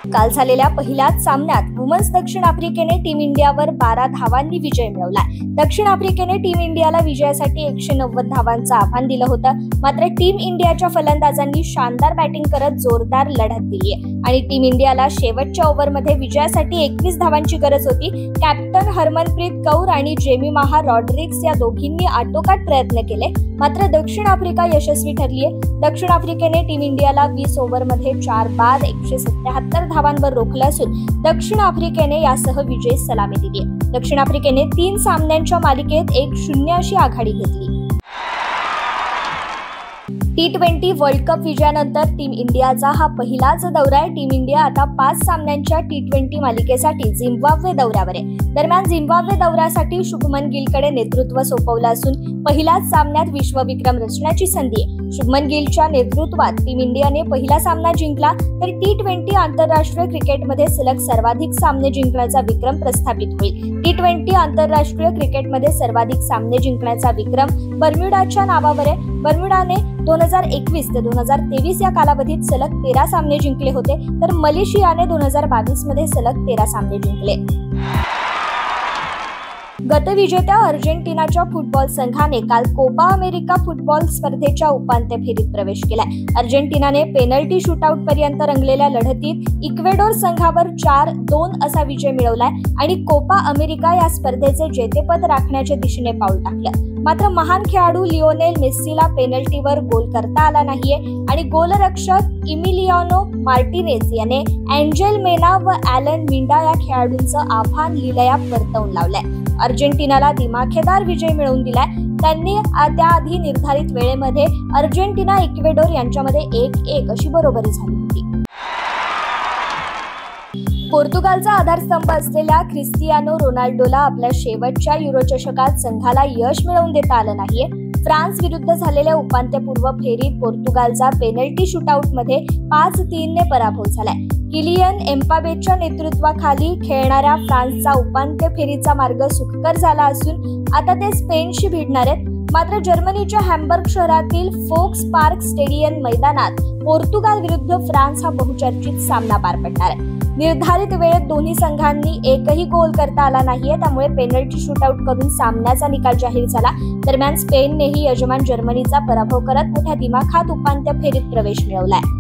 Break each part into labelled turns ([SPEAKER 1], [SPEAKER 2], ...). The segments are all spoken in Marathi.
[SPEAKER 1] काल झालेल्या पहिल्याच सामन्यात वुमन्स दक्षिण आफ्रिकेने टीम इंडियावर 12 धावांनी विजय मिळवला। दक्षिण आफ्रिकेने टीम इंडियाला विजयासाठी 190 धावांचं आव्हान दिलं होतं, मात्र टीम इंडियाच्या फलंदाजांनी शानदार बॅटिंग करत जोरदार लढत दिली आणि टीम इंडियाला शेवटच्या ओव्हरमध्ये विजयासाठी 21 धावांची गरज होती। कॅप्टन हरमनप्रीत कौर आणि जेमिमा रॉड्रिग्स या दोघींनी आटोकाट प्रयत्न केले, मात्र दक्षिण आफ्रिका यशस्वी ठरली आहे। दक्षिण आफ्रिकेने टीम इंडियाला 20 ओव्हरमध्ये 4 बाद 177 धावांवर रोखलं असून दक्षिण आफ्रिकेने यासह विजय सलामी दिली। दक्षिण आफ्रिकेने 3 सामन्यांच्या मालिकेत 1-0 अशी आघाडी घेतली। T20 वर्ल्ड कप विजयानंतर टीम इंडियाचा हा पहिलाच दौरा आहे। टीम इंडिया आता 5 सामन्यांच्या T20 मालिकेसाठी झिम्बाब्वे दौऱ्यावर आहे। दरम्यान झिम्बाब्वे दौऱ्यासाठी शुभमन गिलकडे नेतृत्व सोपवलं असून पहिल्याच सामन्यात विश्वविक्रम रचण्याची संधी आहे। शुभमन गिलच्या नेतृत्वात टीम इंडियाने पहिला सामना जिंकला तर T20 आंतरराष्ट्रीय क्रिकेटमध्ये सलग सर्वाधिक सामने जिंकण्याचा विक्रम प्रस्थापित होईल। T20 आंतरराष्ट्रीय क्रिकेटमध्ये सर्वाधिक सामने जिंकण्याचा विक्रम बर्म्युडाच्या नावावर आहे। बर्म्युडाने 2021 ते 2023 या कालावधीत सलग 13 सामने जिंकले होते, तर मलेशियाने 2022 मध्ये सलग 13 सामने जिंकले। गतविजेत्या अर्जेंटिनाच्या फुटबॉल संघाने काल कोपा अमेरिका फुटबॉल स्पर्धेच्या उपांत्य फेरीत प्रवेश केलाय। अर्जेंटिनाने पेनल्टी शूटआउट पर्यंत रंगलेल्या लढतीत इक्वेडोर संघावर 4-2 असा विजय मिळवलाय आणि कोपा अमेरिका या स्पर्धेचे जेतेपद राखण्याच्या दिशेने पाऊल टाकलं। मात्र महान खेळाडू लिओनेल मेस्सीला पेनल्टीवर गोल करता आला नाहीये आणि गोलरक्षक इमिलियानो मार्टिनेज याने एंजेल मेना व ॲलन मिंडा या खेळाडूंचं आव्हान लिलया परतवून लावलंय। अर्जेंटिनाला दिमाखेदार विजय मिळवून दिलाय। त्यांनी त्याआधी निर्धारित वेळेमध्ये अर्जेंटिना इक्वेडोर यांच्यामध्ये 1-1 अशी बरोबरी झाली होती। पोर्तुगालचा आधारस्तंभ असलेल्या क्रिस्टियानो रोनाल्डोला आपल्या शेवटच्या युरोचषकात संघाला यश मिळवून देता आलं नाहीये। फ्रान्स विरुद्ध झालेल्या उपांत्यपूर्व फेरीत पोर्तुगालचा पेनल्टी शूटआउटमध्ये 5-3 ने पराभव झालाय। किलियन एम्बापेच्या नेतृत्वाखाली खेळणाऱ्या फ्रान्सचा उपांत्य फेरीचा मार्ग सुखकर झाला असून आता ते स्पेनशी भिडणार आहेत। मात्र जर्मनीच्या हॅम्बर्ग शहरातील फोक्स पार्क स्टेडियम मैदानात पोर्तुगाल विरुद्ध फ्रान्स हा बहुचर्चित सामना पार पडणार आहे। निर्धारित वेळेत दोन्ही संघांनी एकही गोल करता आला नाहीये, त्यामुळे पेनल्टी शूटआउट करून सामन्याचा निकाल जाहीर झाला। दरम्यान स्पेननेही यजमान जर्मनीचा पराभव करत मोठ्या दिमाखात उपांत्य फेरीत प्रवेश मिळवलाय।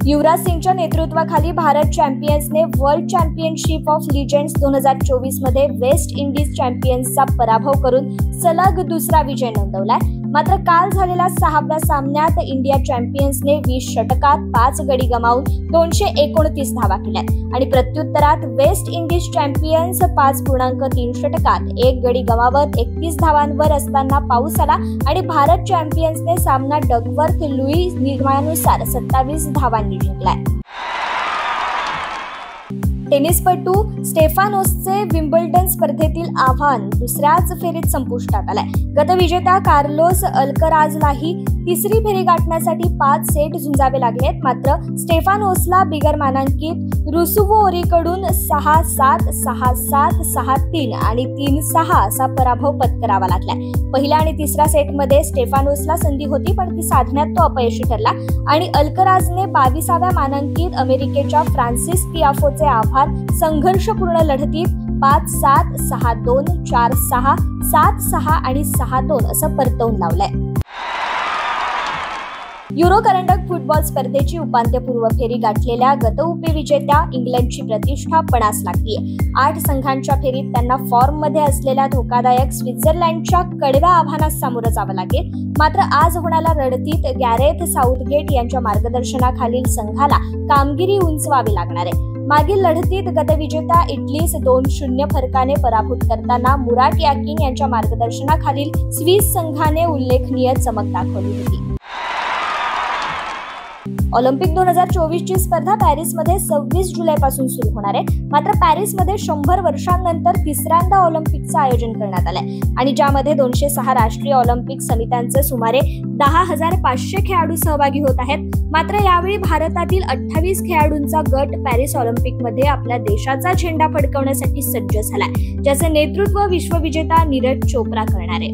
[SPEAKER 1] युवराज सिंगच्या नेतृत्वाखाली भारत चॅम्पियन्सने वर्ल्ड चॅम्पियनशिप ऑफ लिजेंड्स 2024 मध्ये वेस्ट इंडिज चॅम्पियन्सचा पराभव करून सलग दुसरा विजय नोंदवलाय। मात्र काल झालेल्या 6व्या सामन्यात इंडिया चॅम्पियन्सने 20 षटकात 5 गडी गमावून 229 धावा केल्यात आणि प्रत्युत्तरात वेस्ट इंडिज चॅम्पियन्स 5.3 षटकात 1 गडी गमावत 31 धावांवर असताना पाऊस आला आणि भारत चॅम्पियन्सने सामना डकवर्थ लुईस नियमानुसार 27 धावांनी जिंकलाय। टेनिसपटू स्टेफानोसचे विम्बल्डन स्पर्धेतील आव्हान दुसऱ्याच फेरीत संपुष्टात आलंय। गतविजेत्या कार्लोस अल्कराजलाही तिसरी फेरी गाठण्यासाठी 5 सेट झुंजावे लागलेत, मात्र स्टेफानोसला बिगर मानांकित रुसुवोरीकडून 6-7, 6-7, 6-3 आणि 3-6 असा पराभव पत्करावा लागलाय। पहिल्या आणि तिसऱ्या सेटमध्ये स्टेफानोसला संधी होती, पण ती साधण्यात तो अपयशी ठरला आणि अल्कराजने 22व्या मानांकित अमेरिकेच्या फ्रान्सिस तियाफोचे आव्हान संघर्षपूर्ण लढतीत 5-7, 6-2, 4-6, 7-6 आणि 6-2 असं परतवून लावलंय। युरो करंडक फुटबॉल स्पर्धेची उपांत्यपूर्व फेरी गाठलेल्या गतउपविजेत्या इंग्लंडची प्रतिष्ठा पणास लागलीय। 8 संघांच्या फेरीत त्यांना फॉर्ममध्ये असलेल्या धोकादायक स्वित्झर्लंडच्या कडव्या आव्हानास सामोरं जावं लागेल। मात्र आज होणाऱ्या लढतीत गॅरेथ साऊथगेट यांच्या मार्गदर्शनाखालील संघाला कामगिरी उंचवावी लागणार आहे। मागील लढतीत गतविजेत्या इटलीस 2-0 फरकाने पराभूत करताना मुराट याकिन यांच्या मार्गदर्शनाखालील स्विस संघाने उल्लेखनीय चमक दाखवली होती। ऑलिम्पिक 2024 ची स्पर्धा पॅरिसमध्ये 26 जुलैपासून सुरू होणार आहे। मात्र पॅरिसमध्ये 100 वर्षांनंतर तिसऱ्यांदा ऑलिम्पिकचं आयोजन करण्यात आलंय आणि ज्यामध्ये 206 राष्ट्रीय ऑलिम्पिक समित्यांचे सुमारे 10,500 खेळाडू सहभागी होत आहेत। मात्र यावेळी भारतातील 28 खेळाडूंचा गट पॅरिस ऑलिम्पिकमध्ये आपल्या देशाचा झेंडा फडकवण्यासाठी सज्ज झालाय, ज्याचे नेतृत्व विश्वविजेता नीरज चोप्रा करणार आहे।